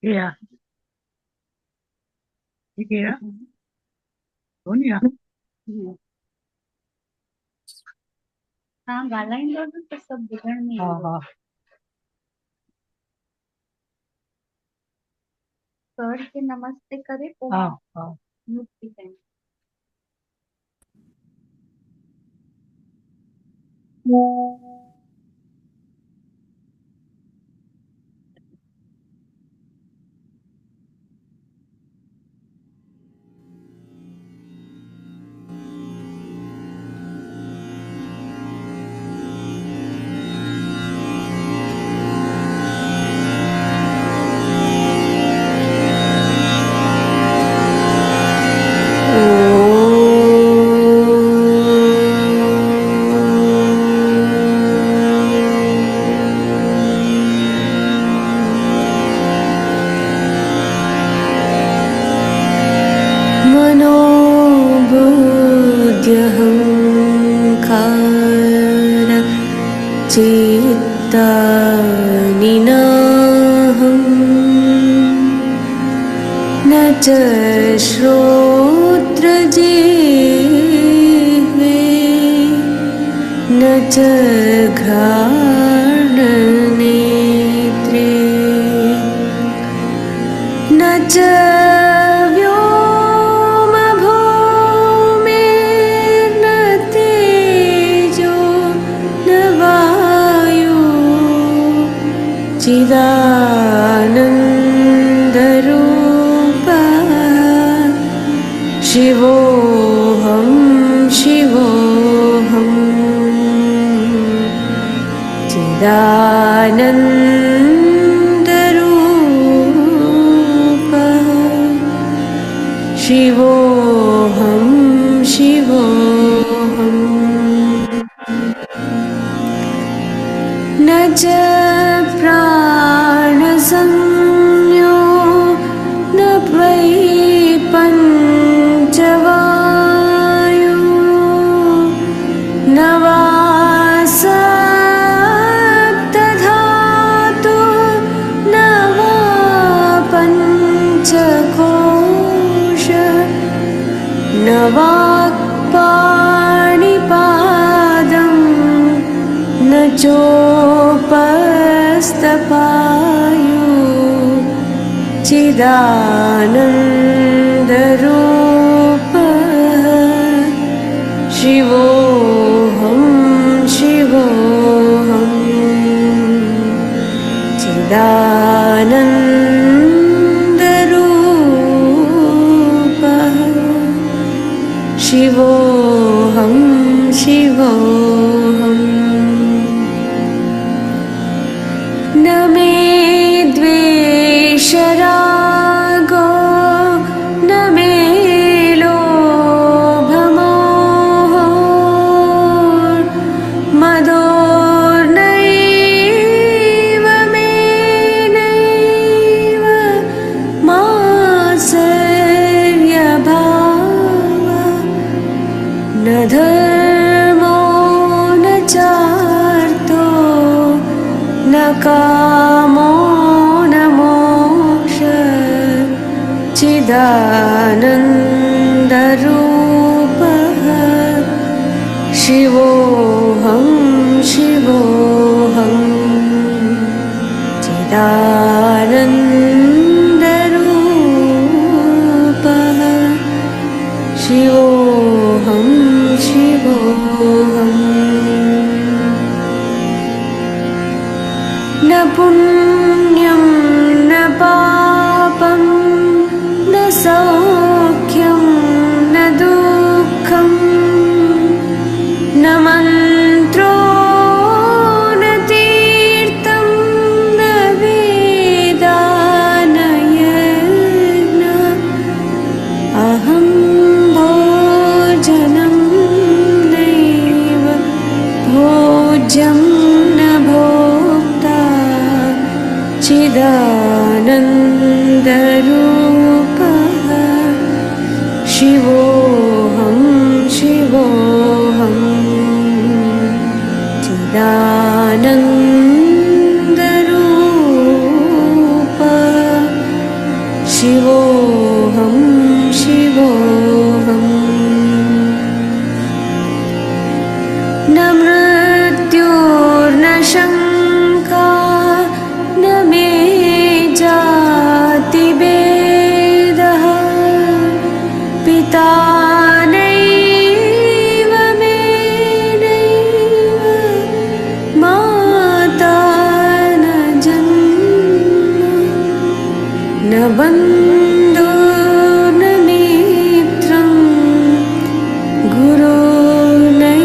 Yeah. Kira? Sonia? हाँ ॻाल्हाईंदो त सभु ॿुधण में ईंदो। सर खे नमस्ते करे पोइ म्यूट थी कयां। मनोबुद्ध्यहंकार चित्तानिनाहं न च श्रोत्रजिह्वे न च घ्राणनेत्रे न च चिदानन्दरूपः शिवोऽहं शिवोऽहं चिदानन्दरूपः शिवोऽहं शिवोऽहं न च प्राणसंज्ञो न वै पञ्चवायु न वा सप्तधातु न वा पञ्चकोश न वाक्पाणिपादं न चोपस्थपायु चिदानन्दरूपः शिवोऽहं शिवोऽहं चिदानन्दरूपः शिवोऽहं शिवोऽहम् न मे द्वेषरागो न मे लोभमोहो मदोर्नैव मे नैव मात्सर्यभावः न धर्मो न चार्थो न कामो न मोक्षः चिदानन्दरूपः शिवोऽहं शिवोऽहं चिदानन्दरूपः शिवोऽहं शिवोऽहम् न पुण्यं न पापं न सौख्यं न दुःखं न मन्त्रो न तीर्थं न वेदा न यज्ञः अहं भोजनं नैव भोज्यं न भोक्ता चिदानन्दरूपः शिवोऽहं शिवोऽहं चिदानन्दरूपः बन्धो न मित्रं गुरुर्नैव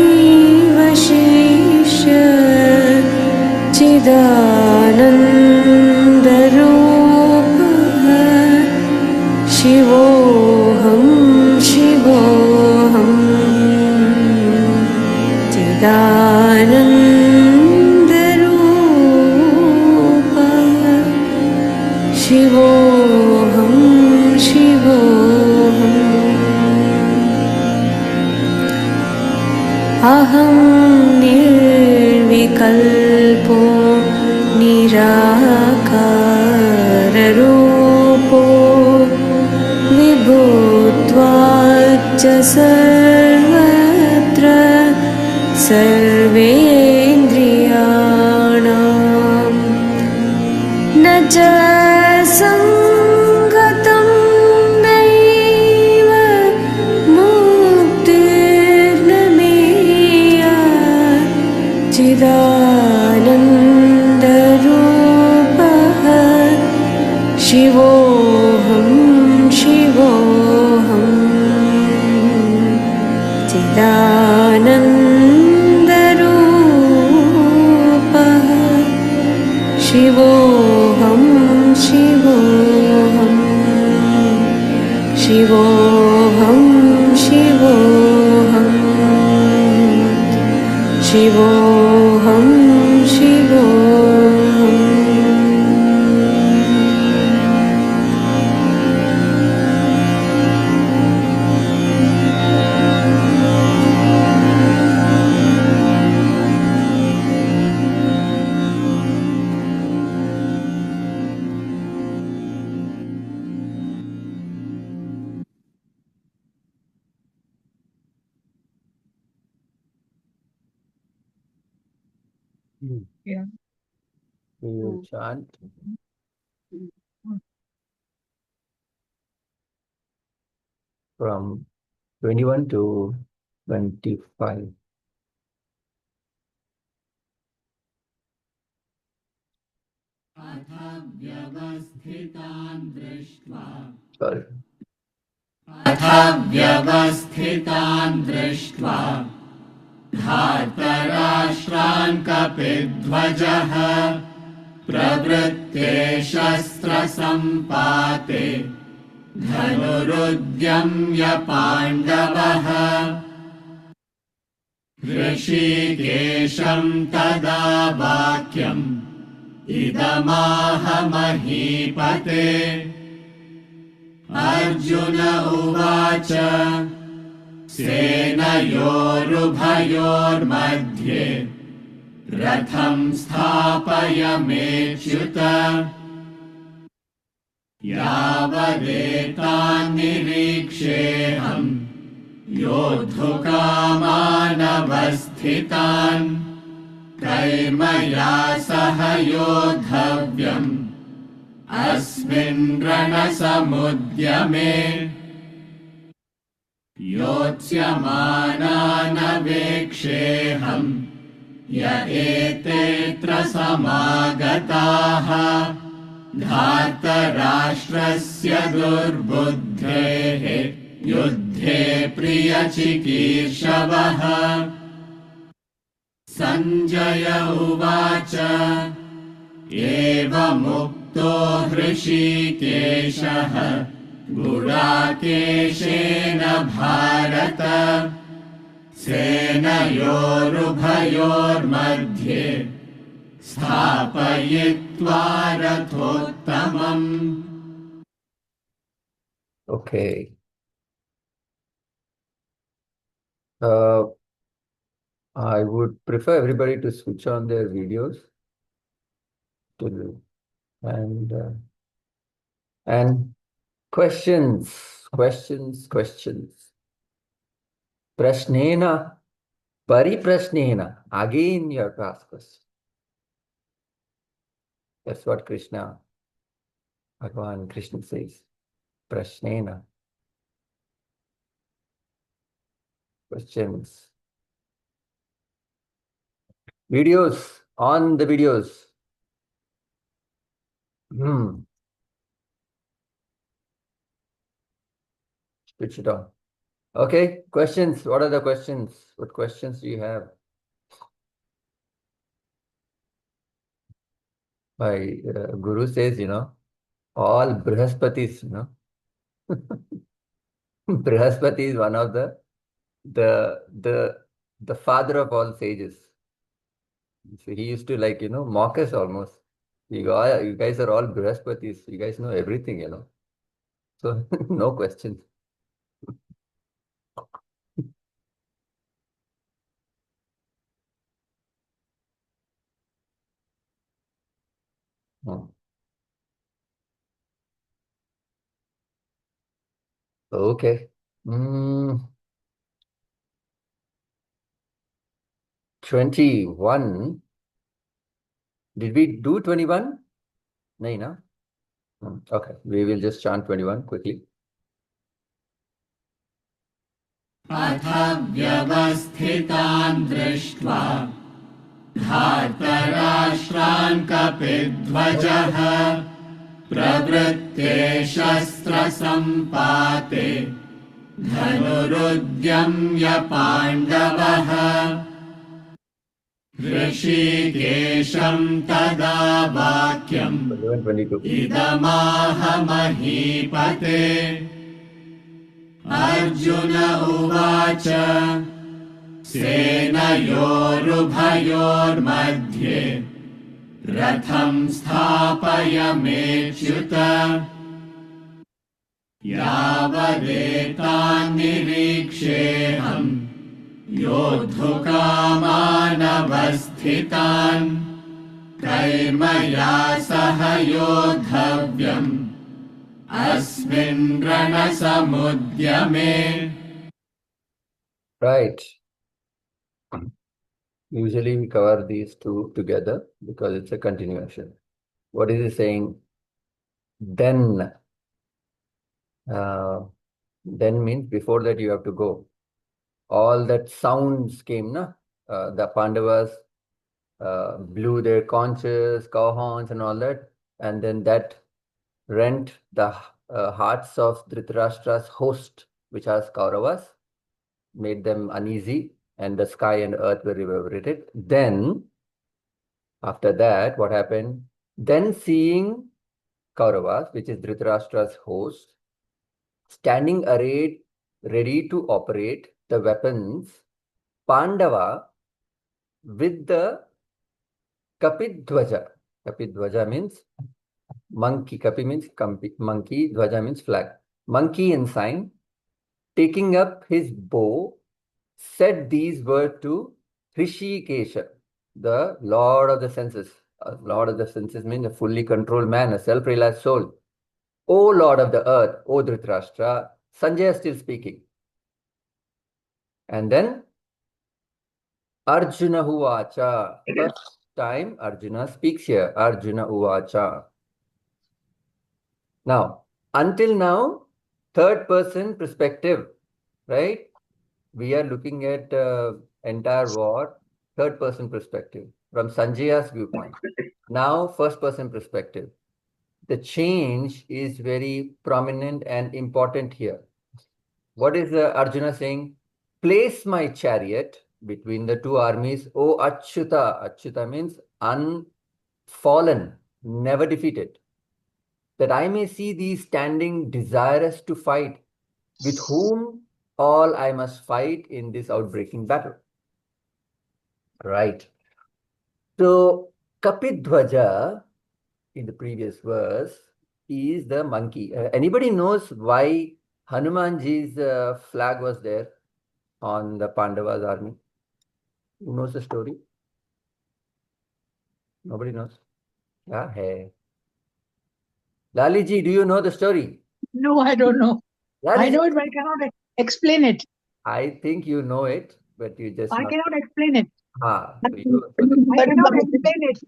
शिष्य चिदानन्दरूपः शिवोऽहं शिवोऽहं चिदानन्दरूपः शिवोऽहं शिवोऽहम् अहं निर्विकल्पो निराकाररूपो विभूत्वाच्च सर्वत्र सर्वेन्द्रियाणां न च सङ्गतं नैव मुक्तिर्न मेया चिदानन्दरूपः शिवोऽहं शिवोऽहं चिदानन्दरूपः शिवोऽहं शिवोऽहं शिवोऽहं शिवोऽहं शिवोऽहं शिवोऽहम् Yeah. We will chant from 21 to 25. Sorry. अथ व्यवस्थितान् दृष्ट्वा धार्तराष्ट्रान् कपिध्वजः प्रवृत्ते शस्त्रसम्पाते धनुरुद्यम्य पाण्डवः ऋषिकेशं तदा वाक्यम् इदमाह महीपते अर्जुन उवाच सेनयोरुभयोर्मध्ये रथं स्थापयमेच्युत यावदेतान्निरीक्षेऽहम् योद्धुकामानवस्थितान् कैर्मया सह योद्धव्यम् अस्मिन् रणसमुद्यमे योत्स्यमानानवेक्षेऽहम् य एतेऽत्र समागताः धार्तराष्ट्रस्य दुर्बुद्धेः युद्धे प्रियचिकीर्षवः सञ्जय उवाच एवमुक्तो हृषीकेशः गुडाकेशेन भारत सेनयोरुभयोर्मध्ये स्थापयित्वा रथोत्तमम्. Okay. I would prefer everybody to switch on their videos and questions. Prashnena, pariprashnena. Again you have to ask questions. That's what Bhagavan Krishna says. Prashnena. Questions. Videos. On the videos. Switch it on. Okay, questions. What are the questions? What questions do you have? My guru says, all Brihaspatis, Brihaspati is one of the the the father of all sages. So he used to mock us almost. You guys are all Brihaspatis. You guys know everything. So no questions. Hmm. Okay. 21. Did we do 21? No, no. Okay, we will just chant 21 quickly. अथ व्यवस्थितान् दृष्ट्वा धार्तराष्ट्रान् कपिध्वजः प्रवृत्ते शस्त्रसम्पाते धनुरुद्यम्य पाण्डवः ऋषिकेशं तदा वाक्यम् 22. इदमाह महीपते अर्जुन उवाच सेनयोरुभयोर्मध्ये रथं स्थापयमेच्युत यावदेतान् निरीक्षेऽहम् योद्धुकामानवस्थितान् कैर्मया सह योद्धव्यम् अस्मिन् रणसमुद्यमे. Right. Usually we cover these two together because it's a continuation. What is he saying? Then. Then means before that you have to go. All that sounds came, na? The Pandavas blew their conches, cow horns and all that. And then that rent the hearts of Dhritarashtra's host, which are Kauravas, made them uneasy, and the sky and earth were reverberated. Then, after that, what happened? Then seeing Kauravas, which is Dhritarashtra's host, standing arrayed, ready to operate the weapons, Pandava with the Kapidhwaja. Kapidhwaja means monkey. Kapi means monkey. Dhwaja means flag. Monkey in sign, taking up his bow, said these words to Hrishikesha, the Lord of the senses. Lord of the senses means a fully controlled man, a self-realized soul. O Lord of the earth, O Dhritarashtra, Sanjay is still speaking. And then Arjuna Uvacha. First time Arjuna speaks here. Arjuna Uvacha. Now, until now, third person perspective, right? We are looking at entire war, third person perspective from Sanjaya's viewpoint. Now, first person perspective. The change is very prominent and important here. What is Arjuna saying? Place my chariot between the two armies, O Achyuta. Achyuta means unfallen, never defeated. That I may see thee standing desirous to fight, with whom all I must fight in this outbreaking battle. Right. So, Kapidhwaja, in the previous verse, is the monkey. Anybody knows why Hanumanji's flag was there on the Pandavas' army? Who knows the story? Nobody knows. Yeah, hey. Laliji, do you know the story? No, I don't know. I Laliji, know it, but I cannot explain it. I think you know it, but you just I not. cannot explain it. So I cannot explain it.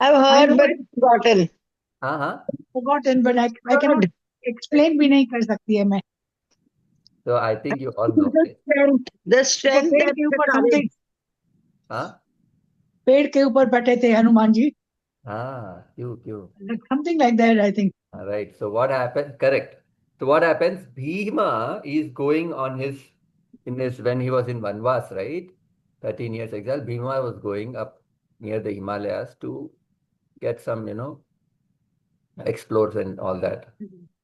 I've I heard know but it, forgotten. forgotten, but I cannot explain भी नहीं कर सकती है मैं. So I think you all know it. The वो strength पेड़ that के the ऊपर courage. something, Huh? पेड़ के ऊपर बैठे थे Hanuman ji. You. Something like that, I think. All right. So what happened? Correct. So what happens? Bhima is going on when he was in Vanvas, right? 13 years exile. Bhima was going up near the Himalayas to get some, explores and all that,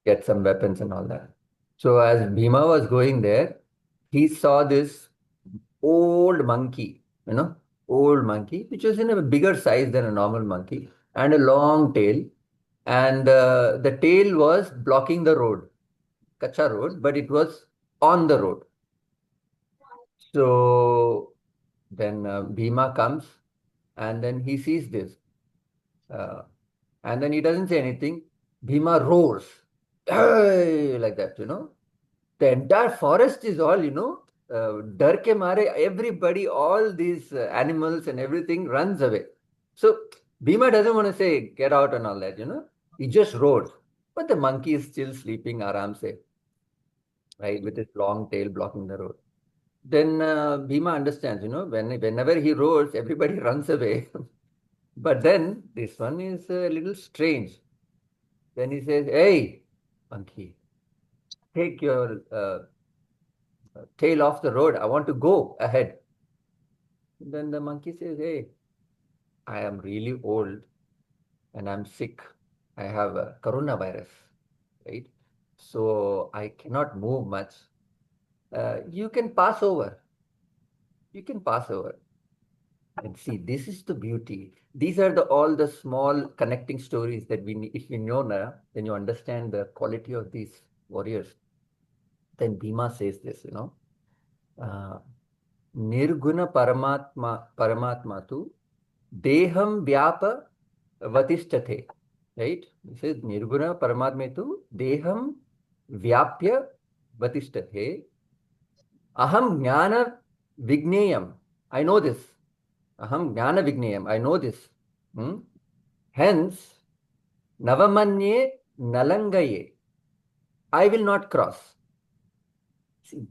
get some weapons and all that. So as Bhima was going there, he saw this old monkey, old monkey, which was in a bigger size than a normal monkey, and a long tail. And the tail was blocking the road, Kacha road, but it was on the road. So then Bhima comes and then he sees this. Uh, and then he doesn't say anything. Bhima roars, "Hey!" like that, The entire forest is all, dar ke mare, everybody, all these animals and everything runs away. So Bhima doesn't want to say, get out and all that, He just roars. But the monkey is still sleeping aram se, right, with his long tail blocking the road. Then Bhima understands, whenever he roars, everybody runs away. But then this one is a little strange. Then he says, "Hey, monkey, take your tail off the road. I want to go ahead." Then the monkey says, "Hey, I am really old and I'm sick. I have a coronavirus, right? So I cannot move much. You can pass over. You can pass over." And see, this is the beauty. These are all the small connecting stories that if we know now, then you understand the quality of these warriors. Then Bhima says this, uh, Nirguna Paramatma tu Deham Vyapa Vatishthathe. Right? He says Nirguna Paramatma tu Deham Vyapya Vatishthathe. Aham Jnana Vigneyam. I know this. Aham Jnana Vigneyam. I know this. Hence, Navamanye Nalangaye. I will not cross. See,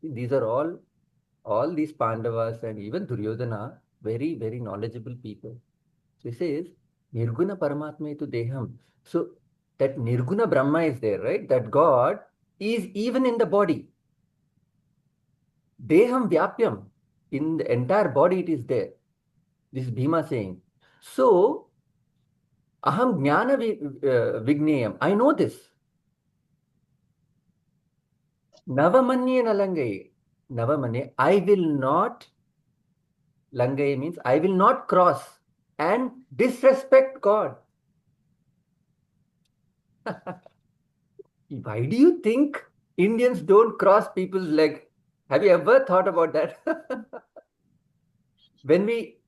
these are all these Pandavas and even Duryodhana, very, very knowledgeable people. So he says, Nirguna Paramatma tu Deham. So that Nirguna Brahma is there, right? That God is even in the body. Deham Vyapyam. In the entire body it is there. This is Bhima saying. So, Aham Jnana Vigneyam. I know this. Navamanye Nalangaye. Navamanye. I will not. Langaye means I will not cross and disrespect God. Why do you think Indians don't cross people's leg? Have you ever thought about that? When we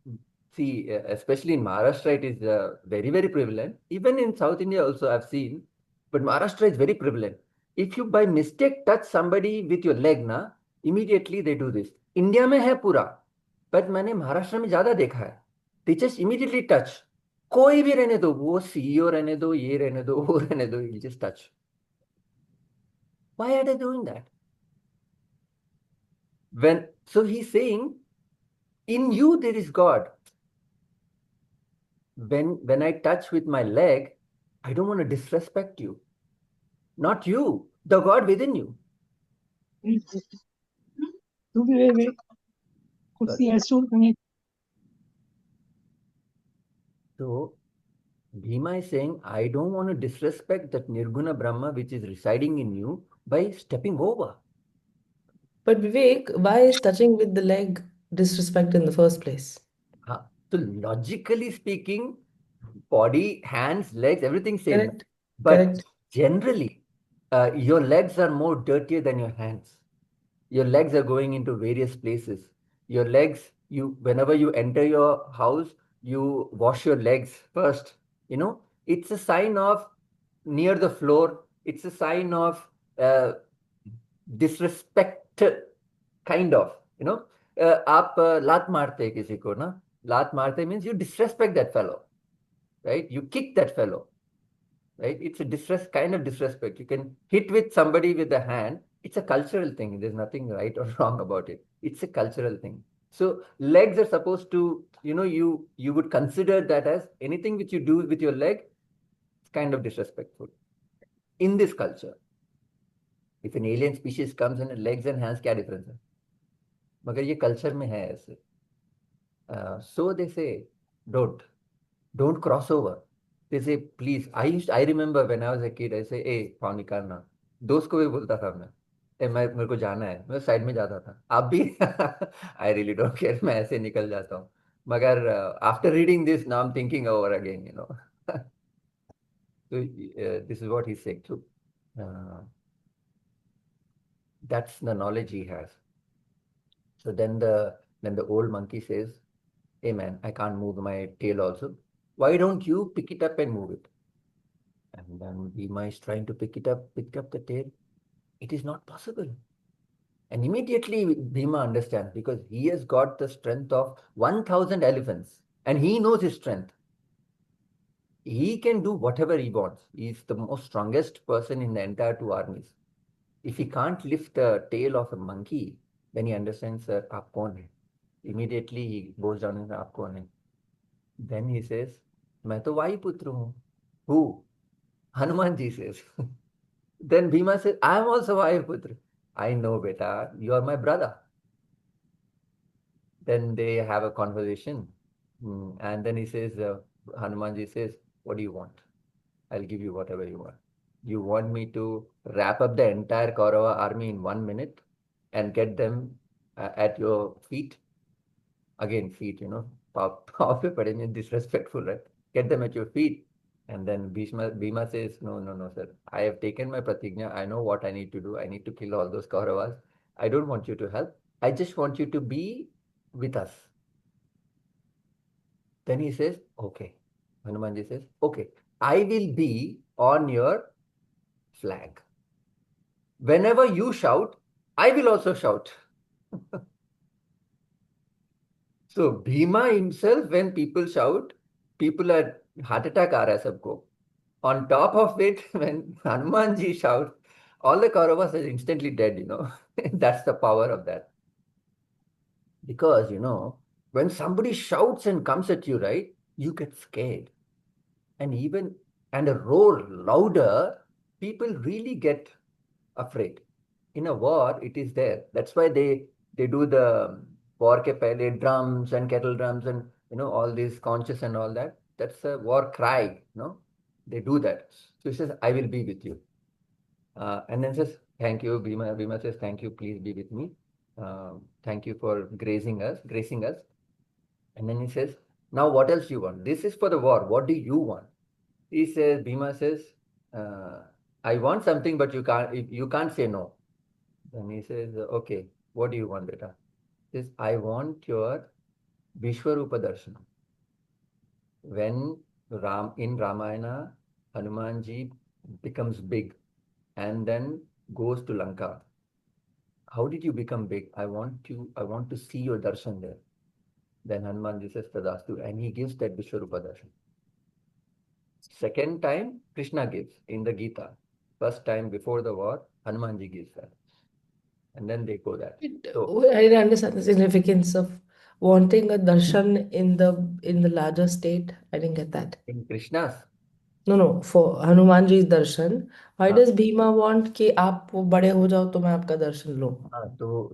see, especially in Maharashtra, it is very, very prevalent. Even in South India also I've seen, but Maharashtra is very prevalent. If you by mistake touch somebody with your leg, na, immediately they do this. India में है पूरा, but मैंने महाराष्ट्र में ज्यादा देखा है. They just immediately touch. कोई भी रहने दो, वो CEO रहने दो, ये रहने दो, वो रहने दो, you just touch. Why are they doing that? So he's saying, in you there is God. When I touch with my leg, I don't want to disrespect you. Not you, the God within you. So Bhima is saying, I don't want to disrespect that Nirguna Brahma which is residing in you by stepping over. But Vivek, why is touching with the leg disrespect in the first place? So logically speaking, body, hands, legs, everything same. Correct. But Correct. generally, your legs are more dirtier than your hands. Your legs are going into various places. Your legs, whenever you enter your house, you wash your legs first. It's a sign of near the floor. It's a sign of disrespect, kind of. आप लात मारते हैं किसी को ना, लात मारते means you disrespect that fellow, right? You kick that fellow, right? It's a kind of disrespect. You can hit with somebody with the hand. It's a cultural thing. There's nothing right or wrong about it. It's a cultural thing. So legs are supposed to, you would consider that as anything which you do with your leg, it's kind of disrespectful in this culture. If an alien species comes and legs and hands, क्या difference है? मगर ये culture में है ऐसे. So they say, don't cross over. They say, please. I remember when I was a kid, I say, hey, पाँव निकालना. दोस्त को भी बोलता था मैं. मेरे को जाना है, मैं साइड में जाता था. आप भी? I really don't care. मैं ऐसे निकल जाता हूँ. मगर after reading this, now I'm thinking over again, you know. So this is what he's saying. So that's the knowledge he has. So then the old monkey says, hey man, I can't move my tail also. Why don't you pick it up and move it? And then Bhima is trying to pick up the tail. It is not possible. And immediately Bhima understands because he has got the strength of 1,000 elephants and he knows his strength. He can do whatever he wants. He is the most strongest person in the entire two armies. If he can't lift the tail of a monkey, then he understands, sir, aap kaun hai? Immediately he goes down and says, aap kaun hai? Then he says, मैं तो वायुपुत्र हूँ. Who? Hanumanji says. Then Bhima says, I am also Vaयुputra. I know, beta, you are my brother. Then they have a conversation. And then he says, Hanumanji says, what do you want? I'll give you whatever you want. You want me to wrap up the entire Kaurava army in 1 minute and get them at your feet? Again, feet, you know, disrespectful, right? Get them at your feet. And then Bhima says, no, sir. I have taken my pratigna. I know what I need to do. I need to kill all those Kauravas. I don't want you to help. I just want you to be with us. Then he says, okay. Hanumanji says, okay, I will be on your flag. Whenever you shout, I will also shout. So Bhima himself, when people shout, people are heart attack aa raha hai sabko. On top of it, when Hanumanji shouts, all the Kauravas are instantly dead, you know. That's the power of that. Because, you know, when somebody shouts and comes at you, right, you get scared. And a roar louder, people really get afraid. In a war, it is there. That's why they do the war ke pehle drums and kettle drums and, you know, all these conches and all that. That's a war cry, you know. They do that. So he says, I will be with you. And then says, thank you. Bhima says, thank you, please be with me. Thank you for gracing us. And then he says, now what else you want? This is for the war. What do you want? Bhima says, I want something, but you can't say no. Then he says, okay, what do you want, beta? He says, I want your Vishwarupa Darshanam. When in Ramayana, Hanumanji becomes big and then goes to Lanka. How did you become big? I want to see your darshan there. Then Hanumanji says, Tadastu, and he gives that Vishwarupa darshan. Second time, Krishna gives in the Gita. First time before the war, Hanumanji gives that. And then they go there. So, I didn't understand the significance of wanting a darshan in the larger state. I didn't get that. in Krishna's, No, for Hanumanji's darshan, why हाँ, does Bhima want कि आप वो बड़े हो जाओ तो मैं आपका दर्शन लूं? so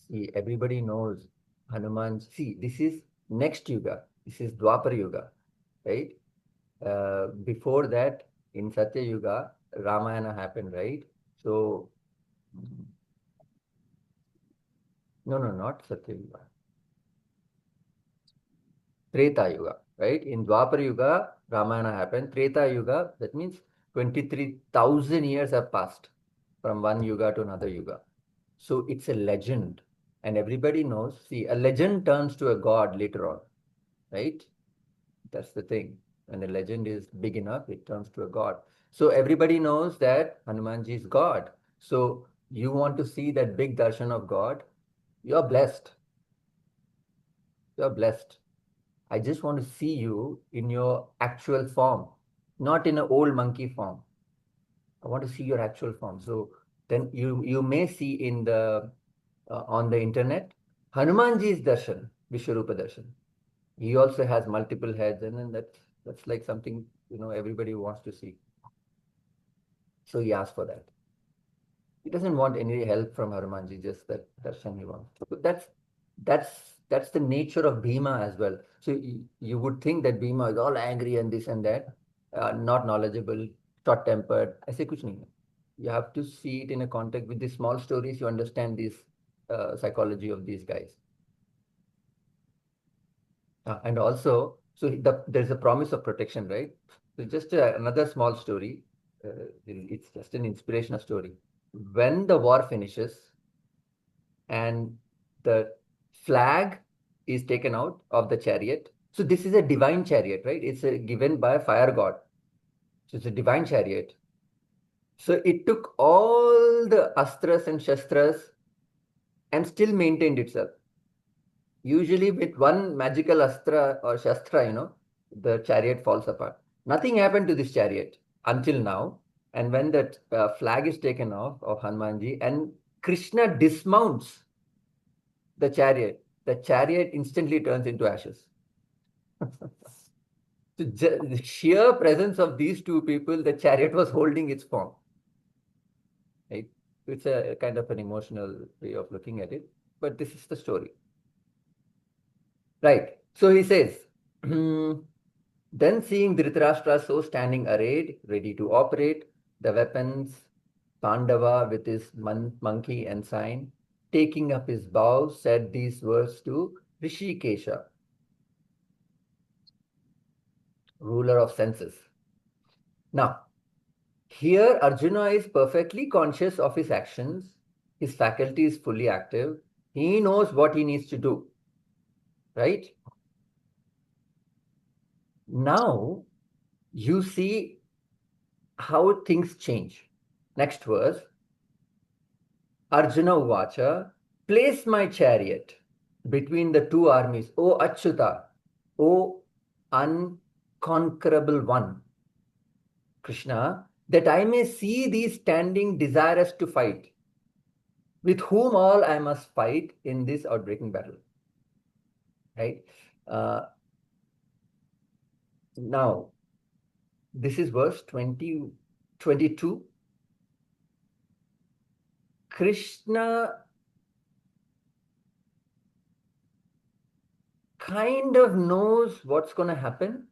see, everybody knows Hanuman. See, this is next Yuga. This is Dwapar Yuga, right? Before that, in Satya Yuga, Ramayana happened, right? So, no, not Satya Yuga. Treta Yuga, right? In Dwapar Yuga, Ramayana happened. Treta Yuga, that means 23,000 years have passed from one Yuga to another Yuga. So it's a legend. And everybody knows, see, a legend turns to a god later on, right? That's the thing. When a legend is big enough, it turns to a god. So everybody knows that Hanumanji is God. So you want to see that big darshan of God, you're blessed. You're blessed. I just want to see you in your actual form, not in an old monkey form. I want to see your actual form. So then you may see in the on the internet Hanumanji's darshan, Vishwarupa darshan. He also has multiple heads, and then that's like something, you know, everybody wants to see. So he asked for that. He doesn't want any help from Hanumanji, just that darshan he wants. So that's the nature of Bhima as well. So you would think that Bhima is all angry and this and that, not knowledgeable, short-tempered. I say kuch nahi hai. You have to see it in a context with these small stories. You understand this psychology of these guys. And also, so there's a promise of protection, right? So just another small story. It's just an inspirational story. When the war finishes and the flag is taken out of the chariot, so this is a divine chariot, right? It's given by a fire god. So it's a divine chariot. So it took all the astras and shastras and still maintained itself. Usually with one magical astra or shastra, the chariot falls apart. Nothing happened to this chariot until now. And when that flag is taken off of Hanumanji and Krishna dismounts the chariot instantly turns into ashes. The sheer presence of these two people, the chariot was holding its form. Right? It's a kind of an emotional way of looking at it, but this is the story. Right. So he says, then seeing Dhritarashtra so standing arrayed, ready to operate, the weapons, Pandava with his monkey ensign, taking up his bow, said these words to Rishikesha, ruler of senses. Now, here Arjuna is perfectly conscious of his actions. His faculty is fully active. He knows what he needs to do. Right? Now, you see how things change. Next verse. Arjuna Uvacha, place my chariot between the two armies, O Achyuta, O unconquerable one, Krishna, that I may see thee standing desirous to fight, with whom all I must fight in this outbreaking battle. Right? Now, this is verse 22. Krishna kind of knows what's going to happen.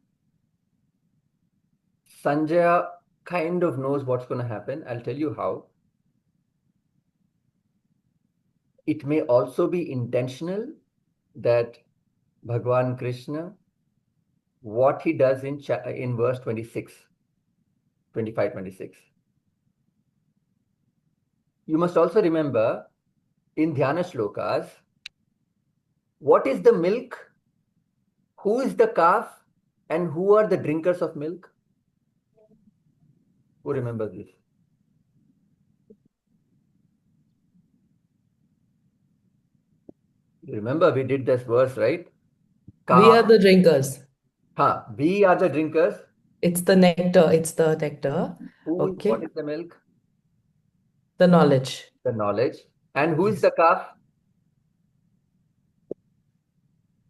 Sanjaya kind of knows what's going to happen. I'll tell you how. It may also be intentional that Bhagwan Krishna, what he does in verse 26, 25, 26. You must also remember in Dhyana Shlokas, what is the milk? Who is the calf? And who are the drinkers of milk? Who remembers this? You remember we did this verse, right? We are the drinkers. We are the drinkers. It's the nectar. It's the nectar. Okay. What is the milk? The knowledge. The knowledge. And who is the calf?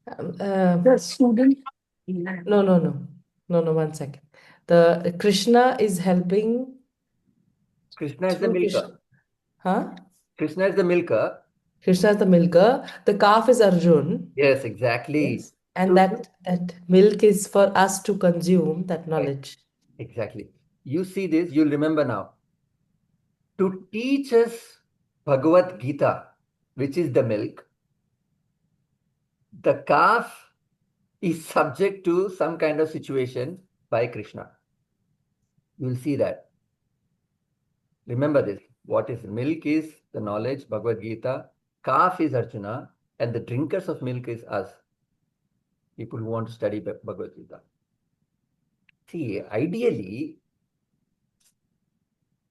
The student. No, 1 second. The Krishna is helping Krishna is the through milker. Krishna. Huh? Krishna is the milker. Krishna is the milker. The calf is Arjun. Yes, exactly. Yes. And that milk is for us to consume, that knowledge. Exactly. You see this, you'll remember now. To teach us Bhagavad Gita, which is the milk, the calf is subject to some kind of situation by Krishna. You'll see that. Remember this. What is milk is the knowledge, Bhagavad Gita. Calf is Arjuna, and the drinkers of milk is us, people who want to study Bhagavad Gita. See, ideally,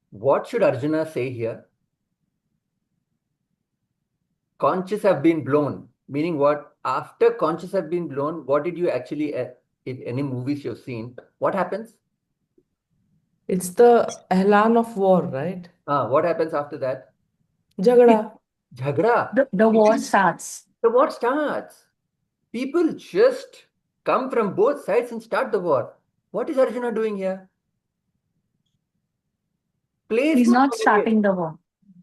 what should Arjuna say here? Conches have been blown. Meaning what? After conches have been blown, what did you actually, if any movies you've seen, what happens? It's the Ehlan of war, right? What happens after that? Jagada. Jhagda. The war starts. The war starts. People just come from both sides and start the war. What is Arjuna doing here? He's not starting the war.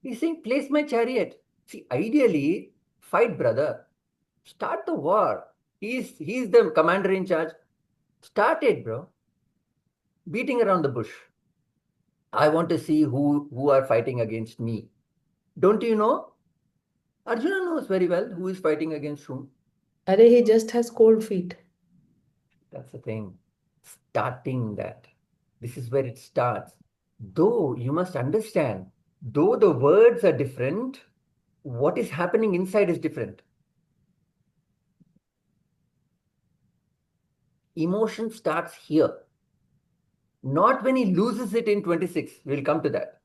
He's saying, place my chariot. See, ideally, fight, brother. Start the war. He's the commander in charge. Start it, bro. Beating around the bush. I want to see who are fighting against me. Don't you know? Arjuna knows very well who is fighting against whom. Are he just has cold feet. That's the thing. Starting that. This is where it starts. Though you must understand, though the words are different, what is happening inside is different. Emotion starts here. Not when he loses it in 26. We'll come to that.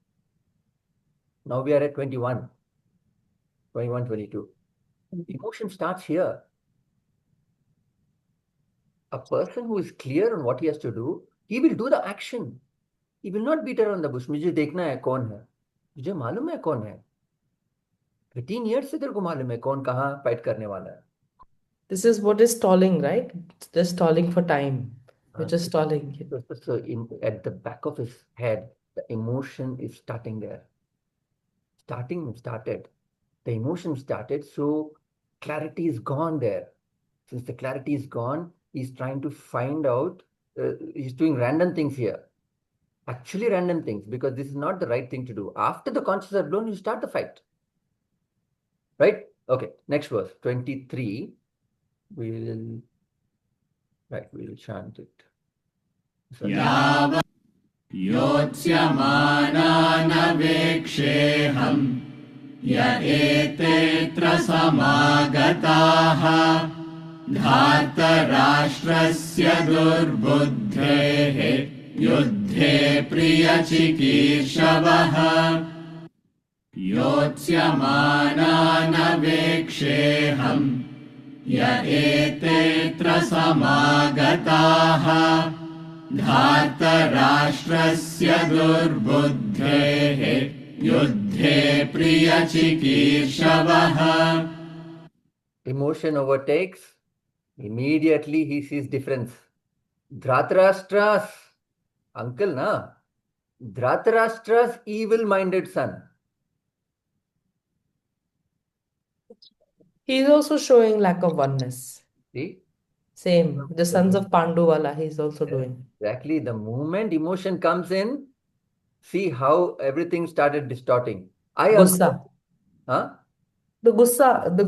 Now we are at 21, 22. Emotion starts here. A person who is clear on what he has to do, he will do the action. He will not beat around the bush. मुझे देखना है कौन है. मुझे मालूम है कौन है. 15 years से तेरे को मालूम है कौन कहाँ fight करने वाला है. This is what is stalling, right? Just stalling for time. You're just stalling. So at the back of his head, the emotion is starting there. Started. The emotion started, so clarity is gone there. Since the clarity is gone, he's trying to find out, he's doing random things here. Actually random things, because this is not the right thing to do. After the conscious are blown, you start the fight. Right? Okay, next verse, 23. We will chant it. यावत् योत्स्यमानानवेक्षेऽहम् य एतेऽत्र समागताः धार्तराष्ट्रस्य दुर्बुद्धेः युद्धे प्रियचिकीर्षवः योत्स्यमानानवेक्षेऽहम् य एतेऽत्र समागताः धार्तराष्ट्रस्य दुर्बुद्धेः युद्धे प्रियचिकीर्षवः. Emotion overtakes. Immediately he sees difference. Dhritarashtra's uncle, na? Dhritarashtra's evil-minded son. He's also showing lack of oneness. See? Same. The sons of Panduvala, he's also doing. Exactly. The moment emotion comes in, see how everything started distorting. Gussa. Huh? The gussa, the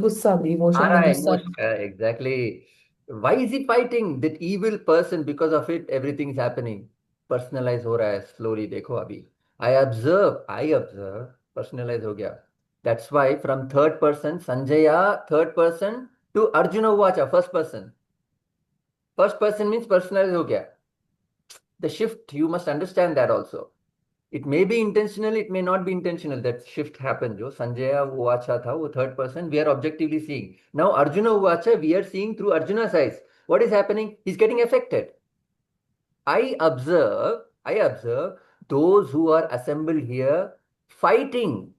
emotion, the gussa. Exactly. Why is he fighting that evil person? Because of it, everything is happening. Personalize हो रहा है slowly. देखो अभी. I observe. Personalize हो गया. That's why from third person, Sanjaya, third person, to Arjuna Uvacha, first person. First person means personalize हो गया. The shift, you must understand that also. It may be intentional, it may not be intentional. That shift happened. Jo Sanjaya Uvacha tha, wo third person, we are objectively seeing. Now Arjuna Uvacha, we are seeing through Arjuna's eyes. What is happening? He's getting affected. I observe those who are assembled here fighting,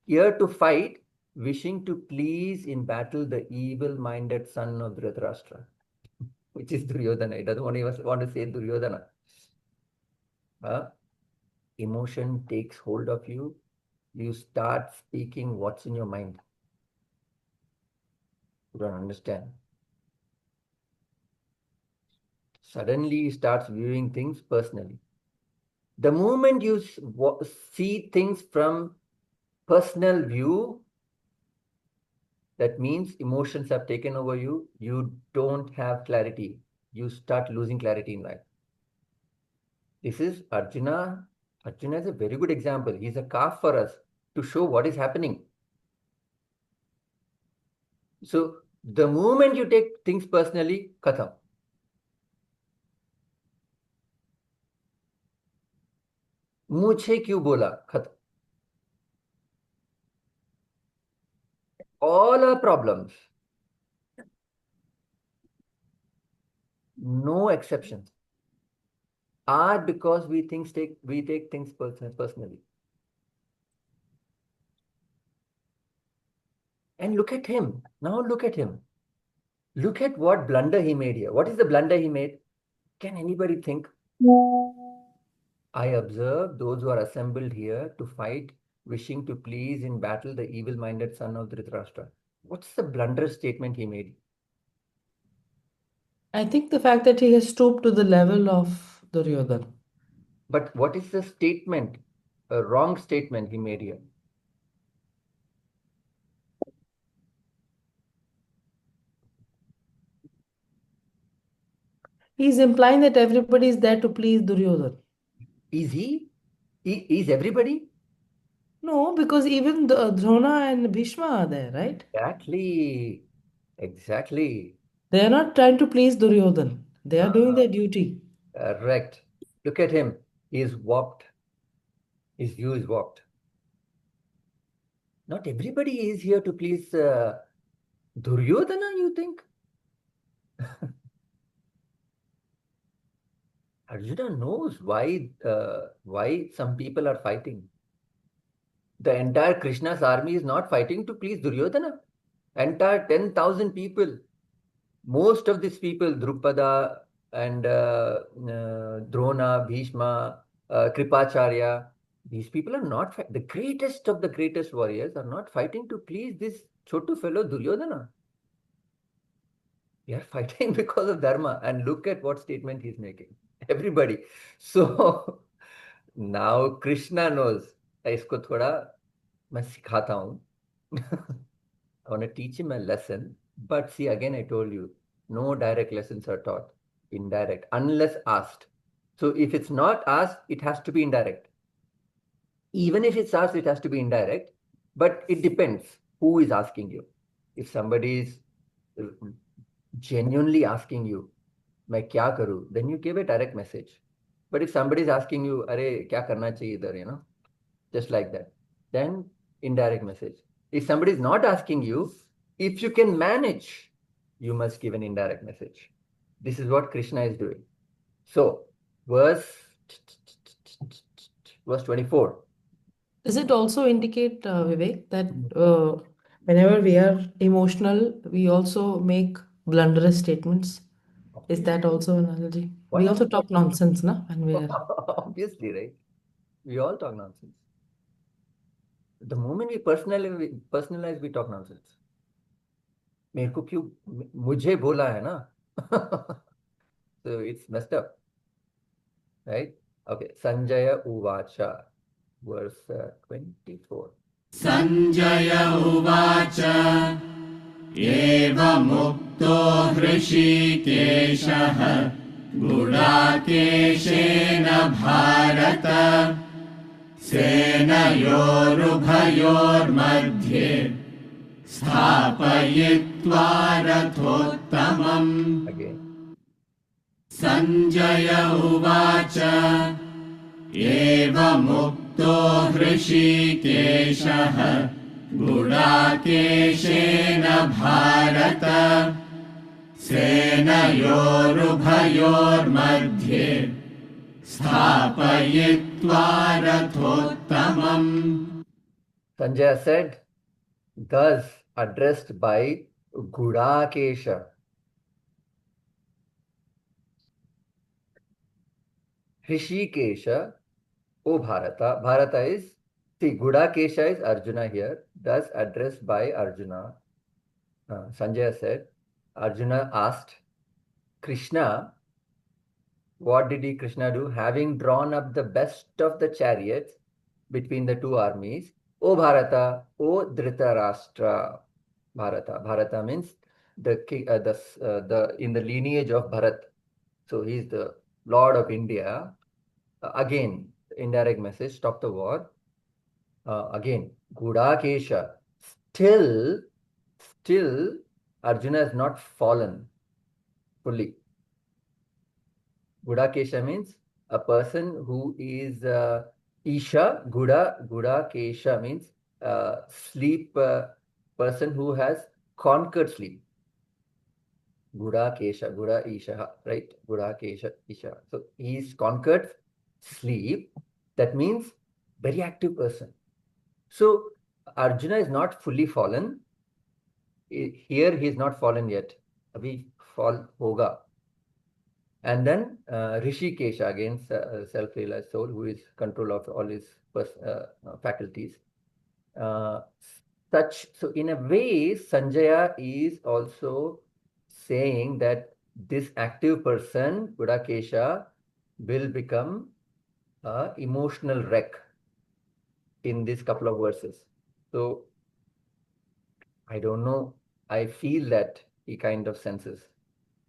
here to fight, wishing to please in battle the evil-minded son of Dhritarashtra, which is Duryodhana. He doesn't want to say Duryodhana. Emotion takes hold of you. You start speaking what's in your mind. You don't understand. Suddenly he starts viewing things personally. The moment you see things from personal view, that means emotions have taken over you. You don't have clarity. You start losing clarity in life. This is Arjuna. Arjuna is a very good example. He's a calf for us to show what is happening. So the moment you take things personally, khatam. मुझे क्यों बोला? खत्म. All our problems, no exceptions, are because we take things personally. And look at him. Now look at him. Look at what blunder he made here. What is the blunder he made? Can anybody think? I observe those who are assembled here to fight, wishing to please in battle the evil-minded son of Dhritarashtra. What's the blunderous statement he made? I think the fact that he has stooped to the level of Duryodhana. But what is the statement, a wrong statement he made here? He's implying that everybody is there to please Duryodhana. Is he? Is everybody? No, because even Drona and Bhishma are there, right? Exactly. Exactly. They are not trying to please Duryodhana. They are doing Ah, their duty. correct. Look at him. He is warped. His view is warped. Not everybody is here to please Duryodhana, you think? Arjuna knows why some people are fighting. The entire Krishna's army is not fighting to please Duryodhana. Entire 10,000 people. Most of these people, Drupada and Drona, Bhishma, Kripacharya, these people are not the greatest of the greatest warriors are not fighting to please this chotu fellow Duryodhana. They are fighting because of dharma. And look at what statement he's making. Everybody. So now Krishna knows. इसको थोड़ा मैं सिखाता हूँ. I want to teach him a lesson. But see, again, I told you, no direct lessons are taught. Indirect, unless asked. So if it's not asked, it has to be indirect. Even if it's asked, it has to be indirect. But it depends who is asking you. If somebody is genuinely asking you, मैं क्या करूँ, then you give a direct message. But if somebody is asking you, अरे क्या करना चाहिए इधर, just like that, then indirect message. If somebody is not asking you, if you can manage, you must give an indirect message. This is what Krishna is doing. So, verse 24. Does it also indicate, Vivek, that whenever we are emotional, we also make blunderous statements? Is that also an analogy? Why We also not? talk nonsense, na? When we are... Obviously, right? We all talk nonsense. The moment we personalize, we talk nonsense. मेरे को क्यों मुझे बोला है ना? So it's messed up, right? Okay, Sanjaya Uvacha, verse 24. Sanjay उवाच एवमुक्तो हृषीकेशः गुडाकेशेन भारत सेनयोरुभयोर्मध्ये स्थापयित्वा रथोत्तमम्. Again. Sanjay उवाच एवमुक्तो हृषीकेशः गुडाकेशेन भारत सेनयोरुभयोर्मध्ये स्थापयित्वा रथोत्तमम्. Sanjaya said, thus addressed by Gudakesha. Hrishikesha, O Bharata. Bharata is, see, Gudakesha is Arjuna here, thus addressed by Arjuna. Sanjaya said, Arjuna asked, Krishna, what did Krishna do? Having drawn up the best of the chariots between the two armies, O Bharata, O Dhritarashtra. Bharata. Bharata means the in the lineage of Bharat. So he is the Lord of India. Again, indirect message, stop the war. Again, Gudakesha. Still, Arjuna has not fallen fully. Gudakesha means a person who is Isha. Gudakesha means sleep, person who has conquered sleep. Gudakesha, Guda Isha, right? Gudakesha, Isha. So he's conquered sleep. That means very active person. So Arjuna is not fully fallen. Here he is not fallen yet. Abhi fall hoga. And then Rishikesha, again, self-realized soul who is control of all his faculties. So in a way, Sanjaya is also saying that this active person, Budakesha, will become a emotional wreck in these couple of verses. So I don't know. I feel that he kind of senses.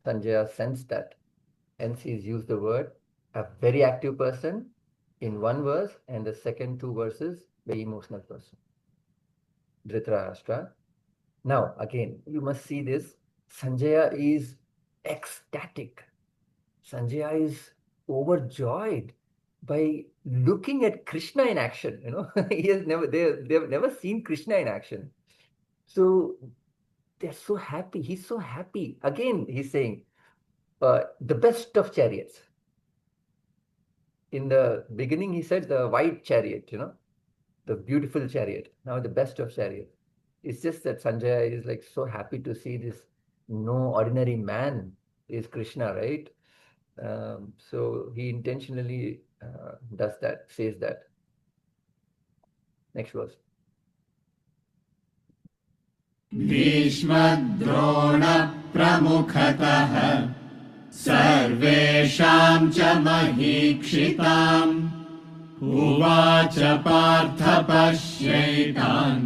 Sanjaya sensed that. Hence he's used the word a very active person in one verse, and the second two verses, very emotional person. Dhritarashtra. Now, again, you must see this. Sanjaya is ecstatic. Sanjaya is overjoyed by looking at Krishna in action. He has never they've never seen Krishna in action. So they're so happy. He's so happy. Again, he's saying the best of chariots. In the beginning, he said the white chariot, the beautiful chariot. Now the best of chariot. It's just that Sanjaya is like so happy to see this no ordinary man is Krishna, right? So he intentionally does that, says that. Next verse. भीष्मद्रोणप्रमुखतः सर्वेषां च महीक्षिताम् उवाच पार्थ पश्यैतान्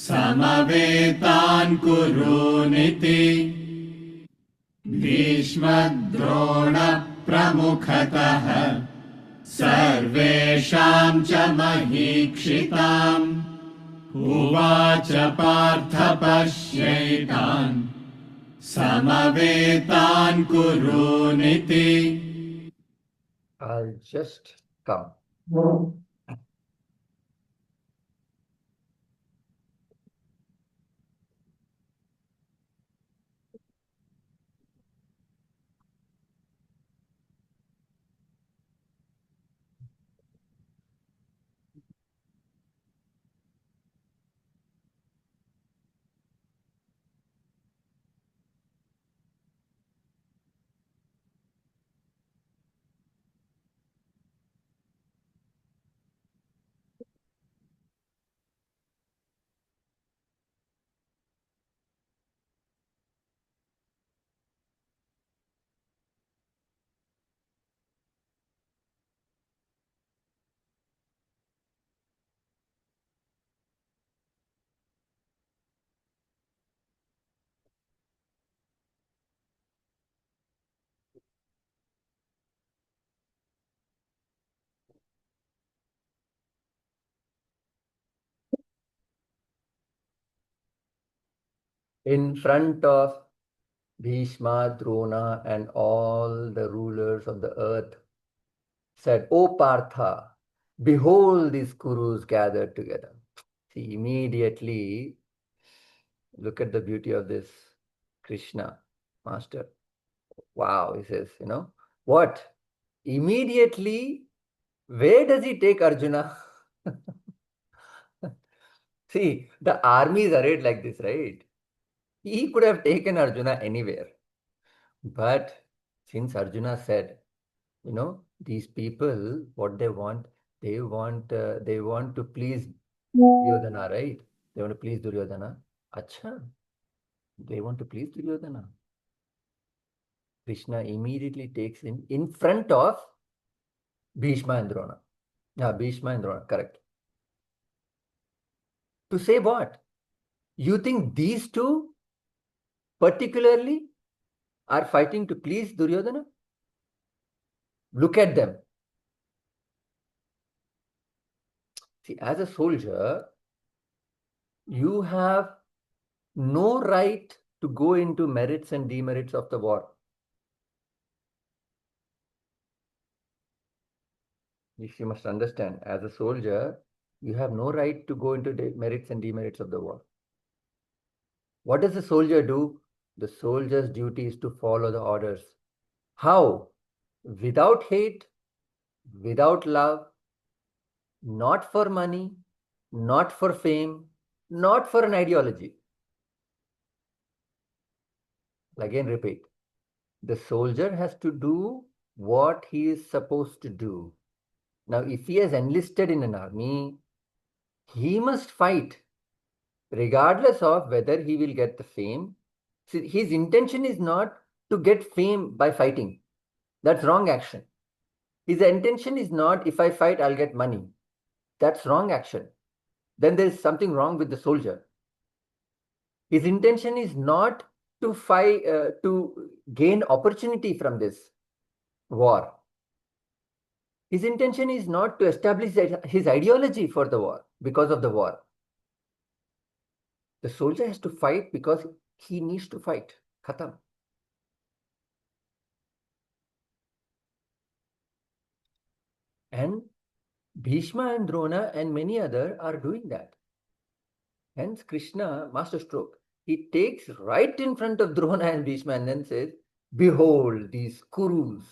समवेतान् कुरूनिति भीष्मद्रोणप्रमुखतः सर्वेषां च महीक्षिताम् उवाच Partha पश्यैतान् समवेतान् कुरूनिति. I'll just come. In front of Bhishma, Drona, and all the rulers of the earth, said, O Partha, behold these Kurus gathered together. See, immediately, look at the beauty of this Krishna, master. Wow, he says, what? Immediately, where does he take Arjuna? See, the army is arrayed like this, right? He could have taken Arjuna anywhere. But since Arjuna said, these people, what they want to please Duryodhana, right? They want to please Duryodhana. Acha, they want to please Duryodhana. Krishna immediately takes him in front of Bhishma and Drona. Yeah, Bhishma and Drona, correct. To say what? You think these two particularly are fighting to please Duryodhana? Look at them. See, as a soldier, you have no right to go into merits and demerits of the war. If you must understand, as a soldier, you have no right to go into the merits and demerits of the war. What does the soldier do? The soldier's duty is to follow the orders. How? Without hate, without love, not for money, not for fame, not for an ideology. Again, repeat. The soldier has to do what he is supposed to do. Now, if he has enlisted in an army, He must fight, regardless of whether he will get the fame. See, his intention is not to get fame by fighting. That's wrong action. His intention is not, if I fight, I'll get money. That's wrong action. Then there is something wrong with the soldier. His intention is not to fight, to gain opportunity from this war. His intention is not to establish his ideology for the war, because of the war. The soldier has to fight because he needs to fight. Khatam. And Bhishma and Drona and many others are doing that. Hence Krishna, master stroke, he takes right in front of Drona and Bhishma and then says, behold these Kurus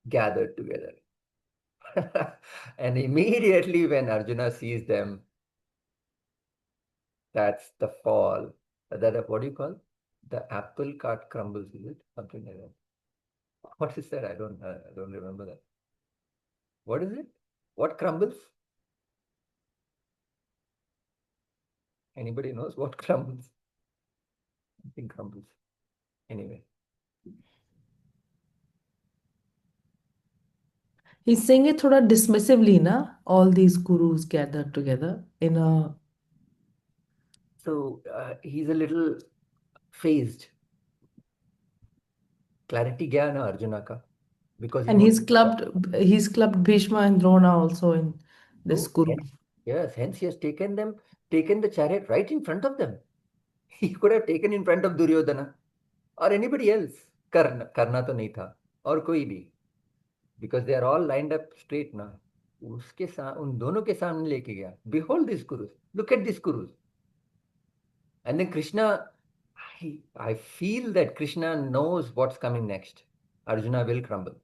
gathered together. And immediately when Arjuna sees them, that's the fall. What do you call? The apple cart crumbles, is it? Something like that. What is that? I don't remember that. What is it? What crumbles? Anybody knows what crumbles? Something crumbles. Anyway. He's saying it thoda dismissively, na? All these gurus gathered together in a. So he's a little phased. Clarity gaya na Arjuna ka. Because And he's clubbed Bhishma and Drona also in this guru. Yes, hence he has taken the chariot right in front of them. He could have taken in front of Duryodhana or anybody else. Karna to nahi tha. Or koi bhi. Because they are all lined up straight now. उन दोनों के सामने लेके गया. Behold these gurus. Look at these gurus. And then Krishna, I feel that Krishna knows what's coming next. Arjuna will crumble.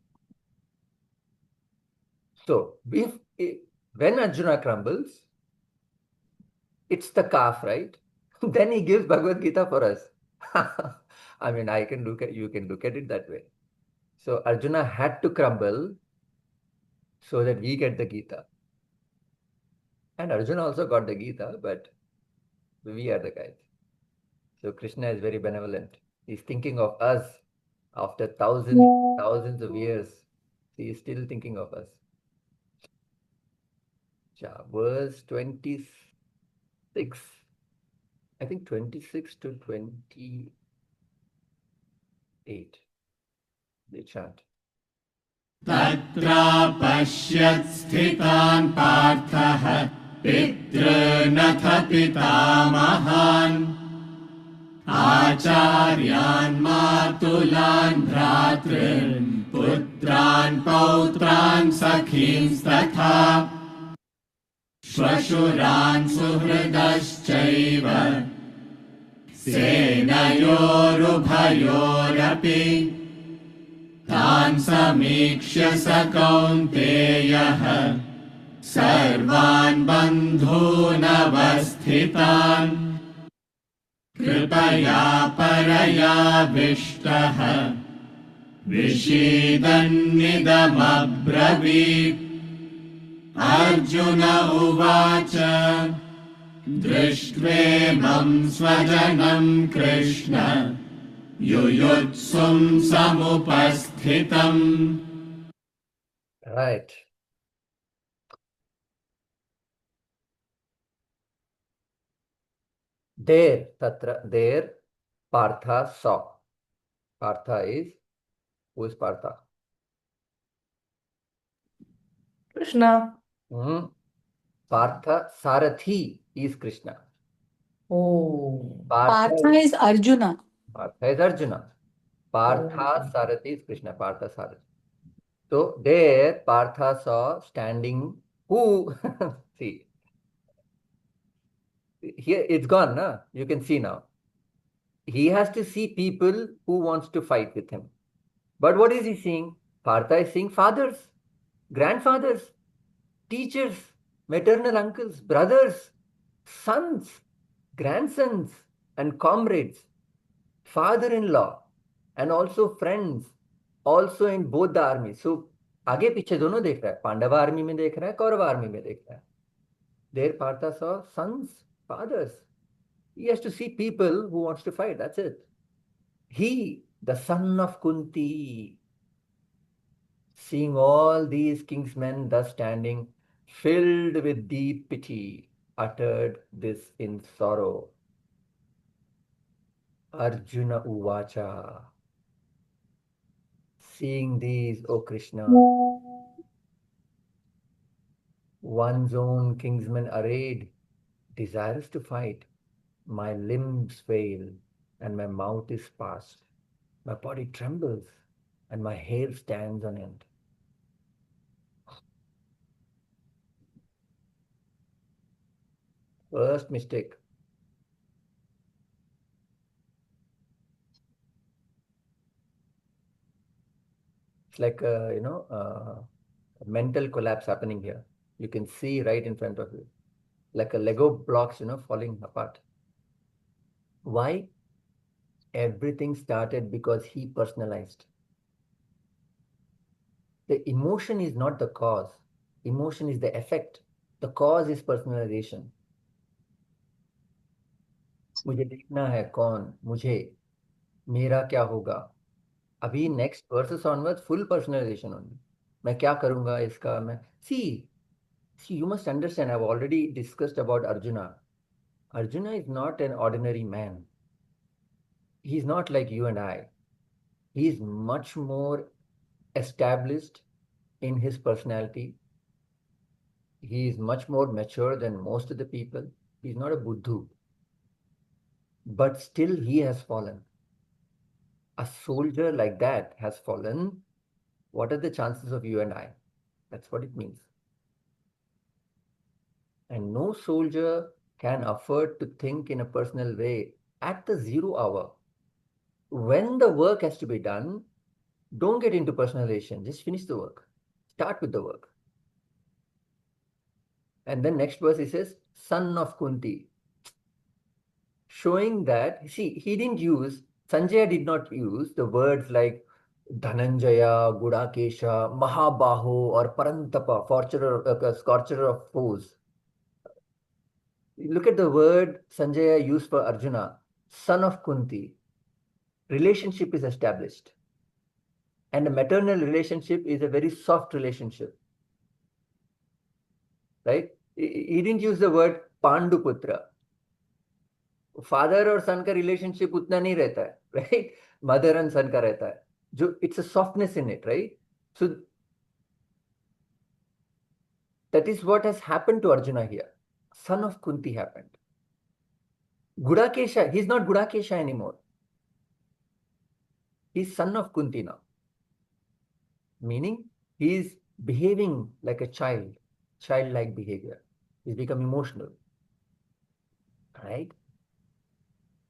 So, when Arjuna crumbles, it's the calf, right? Then he gives Bhagavad Gita for us. I mean, you can look at it that way. So Arjuna had to crumble so that we get the Gita. And Arjuna also got the Gita, but we are the guys. So Krishna is very benevolent. He's thinking of us after thousands of years. He is still thinking of us. Verse 26. I think 26 to 28. They chant. तत्रापश्यत् स्थितान् पार्थः पितॄनथ पितामहान् आचार्यान् मातुलान् भ्रातॄन् पुत्रान् पौत्रान् सखींस्तथा श्वशुरान् सुहृदश्चैव सेनयोरुभयोरपि तान् समीक्ष्य स कौन्तेयः सर्वान् बन्धूनवस्थितान् कृपया परयाविष्टः विषीदन्निदमब्रवीत् अर्जुन उवाच दृष्ट्वेमं स्वजनं Krishna युयुत्सुं समुपस्थितम्. Right. There, Partha saw. Partha is, who is Partha? Krishna. Partha Sarathi is Krishna. Oh. Partha is Arjuna. Partha is Arjuna. Partha Sarathi is Krishna. Partha Sarathi. So there Partha saw standing who? See. Here it's gone, na? You can see now. He has to see people who wants to fight with him. But what is he seeing? Partha is seeing fathers, grandfathers, teachers, maternal uncles, brothers, sons, grandsons, and comrades, father-in-law, and also friends, also in both the armies. So आगे पीछे दोनों देख रहा है. पांडवा army में देख रहा है, कौरव आर्मी में देख रहा है. Their Partha saw sons, fathers. He has to see people who wants to fight. That's it. He, the son of Kunti, seeing all these king's men thus standing, filled with deep pity, uttered this in sorrow. Arjuna Uvacha. Seeing these, O Krishna, one's own kinsmen arrayed, desirous to fight, my limbs fail and my mouth is parched. My body trembles and my hair stands on end. First mistake. It's like a mental collapse happening here. You can see right in front of you, like a Lego blocks, falling apart. Why? Everything started because he personalized. The emotion is not the cause. Emotion is the effect. The cause is personalization. मुझे देखना है कौन, मुझे, मेरा क्या होगा. अभी next verses onwards full personalization only. मैं क्या करूँगा इसका मैं. See, you must understand, I've already discussed about Arjuna. Arjuna is not an ordinary man. He's not like you and I. He's much more established in his personality. He is much more mature than most of the people. He's not a buddhu. But still he has fallen. A soldier like that has fallen. What are the chances of you and I? That's what it means. And no soldier can afford to think in a personal way at the 0 hour. When the work has to be done, don't get into personalization. Just finish the work. Start with the work. And then next verse he says, son of Kunti. Showing that, see, Sanjaya did not use the words like Dhananjaya, Gudakesha, Mahabahu, or Parantapa, scorcher of foes. Look at the word Sanjaya used for Arjuna, son of Kunti. Relationship is established. And a maternal relationship is a very soft relationship. Right? He didn't use the word Panduputra. Father और सन का relationship उतना नहीं रहता है, right. Mother and सन का रहता है, जो it's a softness in it, right. So that is what has happened to Arjuna here. Son of Kunti happened. Gudakesha, he is not Gudakesha anymore. He is son of Kunti now. Meaning he is behaving like a child, childlike behavior. He's become emotional, right?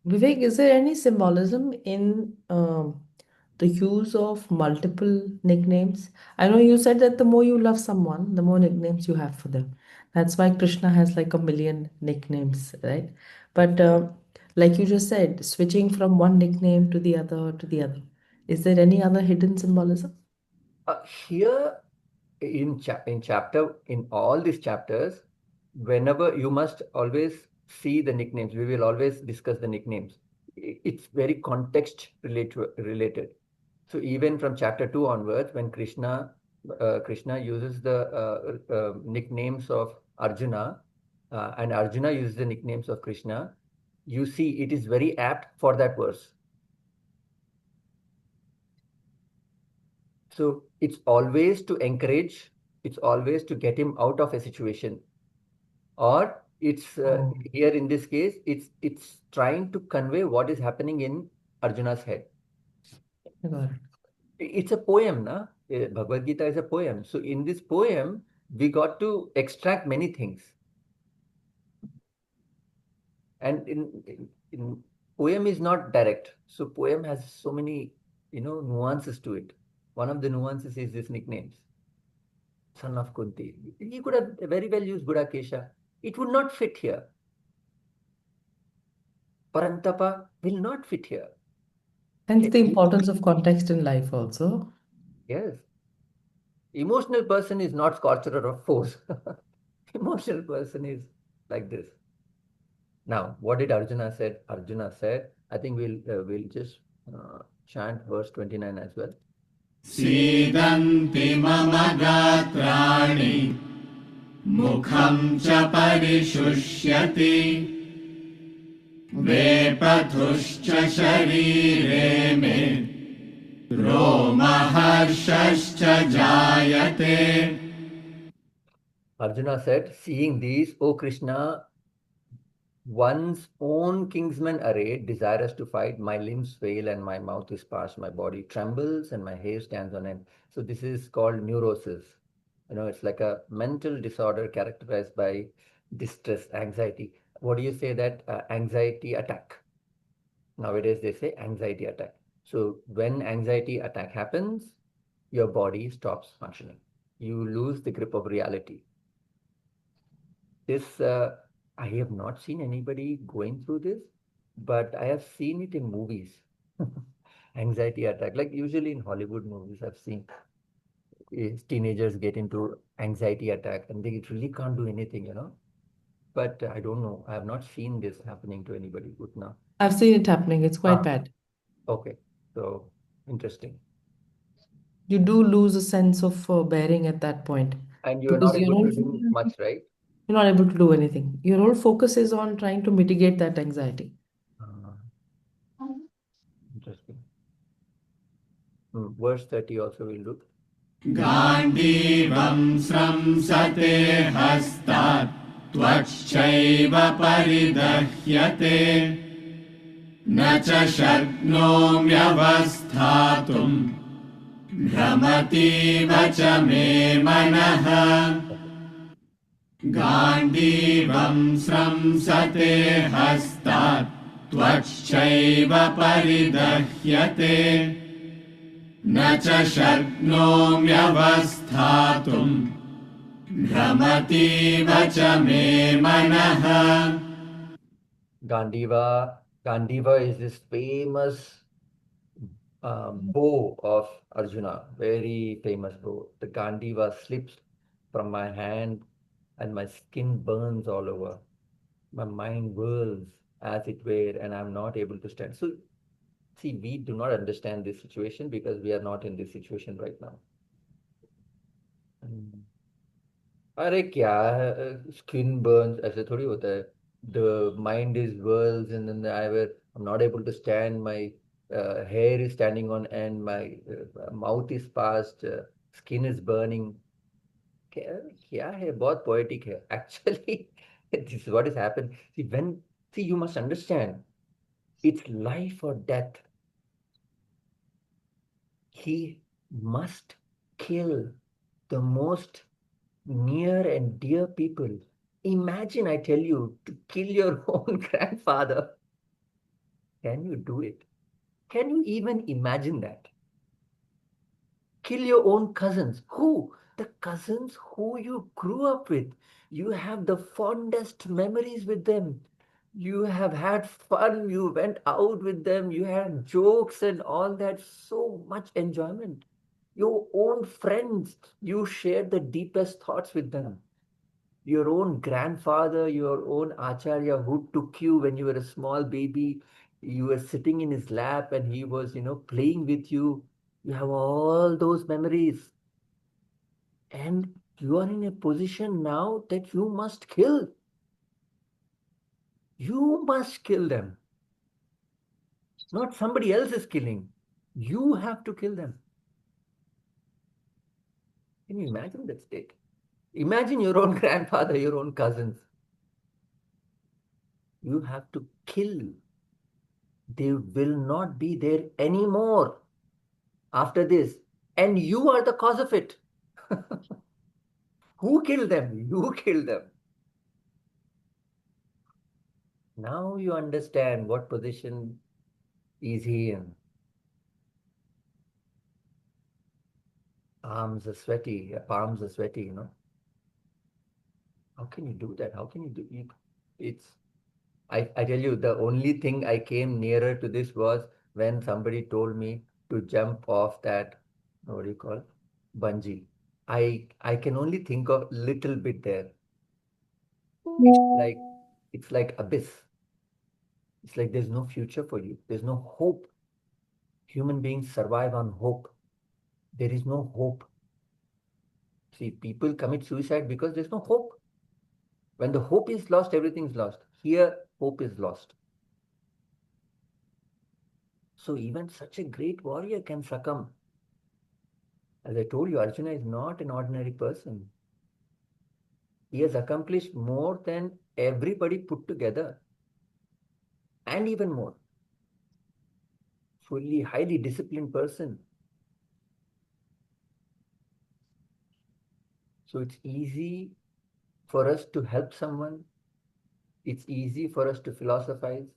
Vivek, is there any symbolism in the use of multiple nicknames? I know you said that the more you love someone, the more nicknames you have for them. That's why Krishna has like 1 million nicknames, right? But like you just said, switching from one nickname to the other to the other. Is there any other hidden symbolism? Here in all these chapters, whenever you must always see the nicknames, we will always discuss the nicknames. It's very context related. So even from chapter 2 onwards, when Krishna uses the nicknames of Arjuna, and Arjuna uses the nicknames of Krishna, you see it is very apt for that verse. So it's always to encourage, it's always to get him out of a situation. Or it's here in this case, it's trying to convey what is happening in Arjuna's head. Got it. It's a poem, na? Bhagavad Gita is a poem. So in this poem, we got to extract many things. And in poem is not direct. So poem has so many, nuances to it. One of the nuances is this nicknames. Son of Kunti. He could have very well used Gudakesha. It would not fit here. Parantapa will not fit here. Hence the importance of context in life also. Yes. Emotional person is not scorcher of foes. Emotional person is like this. Now, what did Arjuna said? Arjuna said, I think we'll just chant verse 29 as well. सीदन्ति मम गात्राणि मुखं च परिशुष्यति वेपथुश्च शरीरे मे रोमहर्षश्च जायते. Arjuna said, seeing these, O Krishna, one's own kinsman arrayed, desirous to fight, my limbs fail and my mouth is parched, my body trembles and my hair stands on end. So this is called neurosis. It's like a mental disorder characterized by distress, anxiety. What do you say that anxiety attack? Nowadays they say anxiety attack. So when anxiety attack happens, your body stops functioning. You lose the grip of reality. This I have not seen anybody going through this, but I have seen it in movies. Anxiety attack, like usually in Hollywood movies, I've seen teenagers get into anxiety attack and they really can't do anything. But I don't know. I have not seen this happening to anybody good now. I've seen it happening. It's quite Ah. bad. Okay, so interesting. You do lose a sense of bearing at that point And you're because not able to do much, right? you're not able to do anything. Your whole focus is on trying to mitigate that anxiety. Interesting. Verse 30 also we'll look. गाण्डीवं स्रंसते हस्तात् त्वच्चैव परिदह्यते न च शक्नोम्यवस्थातुं भ्रमतीव च मे मनः. गाण्डीवं स्रंसते हस्तात् त्वच्चैव परिदह्यते न च शक्नोम्यवस्थातुं भ्रमतीव च मे मनः. Gandiva is this famous bow of Arjuna, very famous bow. The Gandiva slips from my hand and my skin burns all over. My mind whirls as it were, and I'm not able to stand. So, see, we do not understand this situation because we are not in this situation right now. अरे क्या skin burns ऐसे थोड़ी होता है. The mind is whirls and then I'm not able to stand. My hair is standing on end. My mouth is parched. Skin is burning. क्या है बहुत poetic है. Actually, this is what has happened. See, you must understand, it's life or death. He must kill the most near and dear people. Imagine, I tell you, to kill your own grandfather. Can you do it? Can you even imagine that? Kill your own cousins. Who? The cousins who you grew up with. You have the fondest memories with them. You have had fun. You went out with them. You had jokes and all that. So much enjoyment. Your own friends. You shared the deepest thoughts with them. Your own grandfather, your own acharya who took you when you were a small baby. You were sitting in his lap and he was, playing with you. You have all those memories. And you are in a position now that you must kill. You must kill them. Not somebody else is killing. You have to kill them. Can you imagine that state? Imagine your own grandfather, your own cousins. You have to kill. They will not be there anymore after this. And you are the cause of it. Who killed them? You killed them. Now you understand what position is he in. Arms are sweaty, palms are sweaty, How can you do that? How can you do it? I tell you, the only thing I came nearer to this was when somebody told me to jump off that, what do you call, bungee. I can only think of little bit there. It's like abyss. It's like there's no future for you. There's no hope. Human beings survive on hope. There is no hope. See, people commit suicide because there's no hope. When the hope is lost, everything's lost. Here, hope is lost. So even such a great warrior can succumb. As I told you, Arjuna is not an ordinary person. He has accomplished more than everybody put together, and even more. Fully, highly disciplined person. So it's easy for us to help someone. It's easy for us to philosophize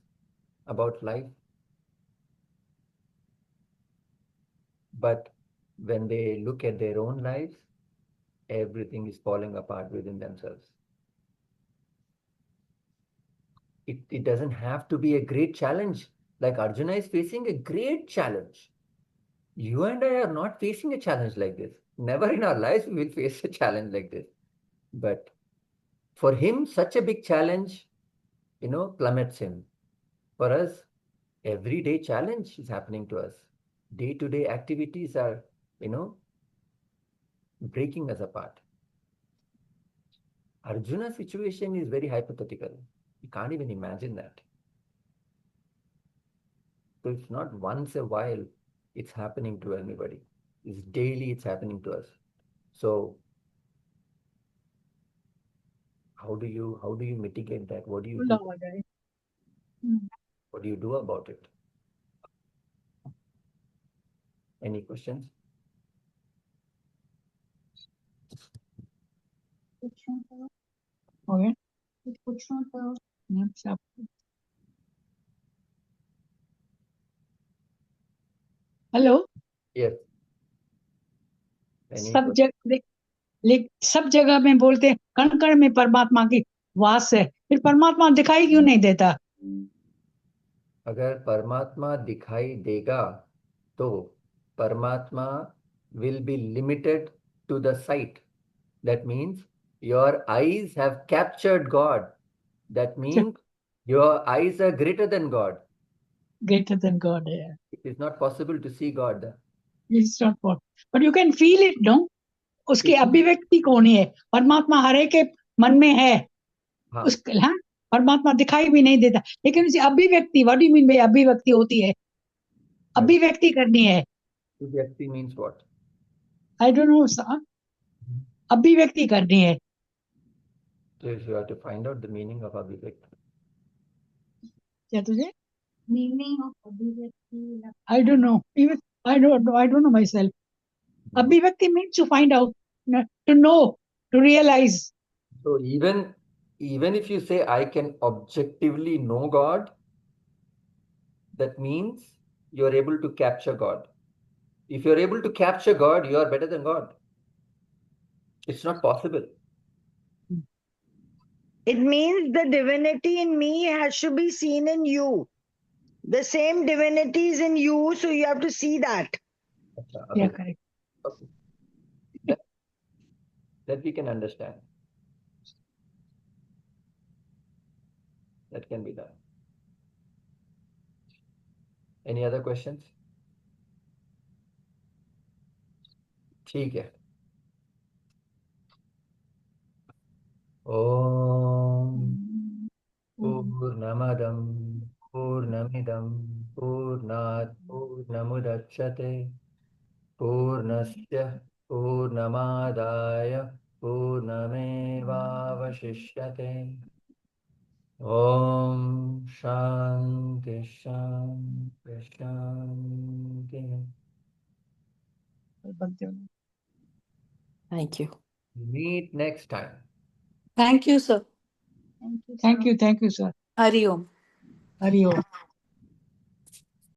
about life. But when they look at their own lives, everything is falling apart within themselves. It doesn't have to be a great challenge. Like Arjuna is facing a great challenge. You and I are not facing a challenge like this. Never in our lives we will face a challenge like this. But for him, such a big challenge, plummets him. For us, everyday challenge is happening to us. Day-to-day activities are, breaking us apart. Arjuna's situation is very hypothetical. You can't even imagine that. So it's not once a while it's happening to anybody. It's daily it's happening to us. So how do you mitigate that? What do you do? What do you do about it? Any questions? Okay. पूछूं Next up. Hello. Yes. Any सब सब जगह में बोलते हैं कण कण में परमात्मा की वास है, फिर परमात्मा दिखाई क्यों नहीं देता? अगर परमात्मा दिखाई देगा तो परमात्मा will be limited to the sight. That means your eyes have captured God. That means your eyes are greater than God. Greater than God. Yeah. It is not possible to see God. It's not possible. But you can feel it, no? उसकी अभिव्यक्ति कौन है? परमात्मा हरे के मन में है. हाँ. हाँ? परमात्मा दिखाई भी नहीं देता, लेकिन उसकी अभिव्यक्ति, what do you mean by अभिव्यक्ति होती है? अभिव्यक्ति करनी है. अभिव्यक्ति means what? I don't know, sir. अभिव्यक्ति करनी है. So you have to find out the meaning of अभिव्यक्ति. क्या तुझे? meaning of अभिव्यक्ति I don't know. Even I don't know myself. Abhivakti means to find out, to know, to realize. So even if you say I can objectively know God, that means you are able to capture God. If you are able to capture God, you are better than God. It's not possible. It means the divinity in me has to be seen in you. The same divinity is in you, so you have to see that. Yeah, correct. Okay. That we can understand. That can be done. Any other questions? ठीक है. Om Purnamadaṁ Purnamidam Purnat Purnamudachyate Purnasya Purnamadaya Purnamevavashishyate. Om Shanti Shanti Shanti. Thank you. Meet next time. Thank you, sir. Thank you, sir. Hari Om. Hari Om.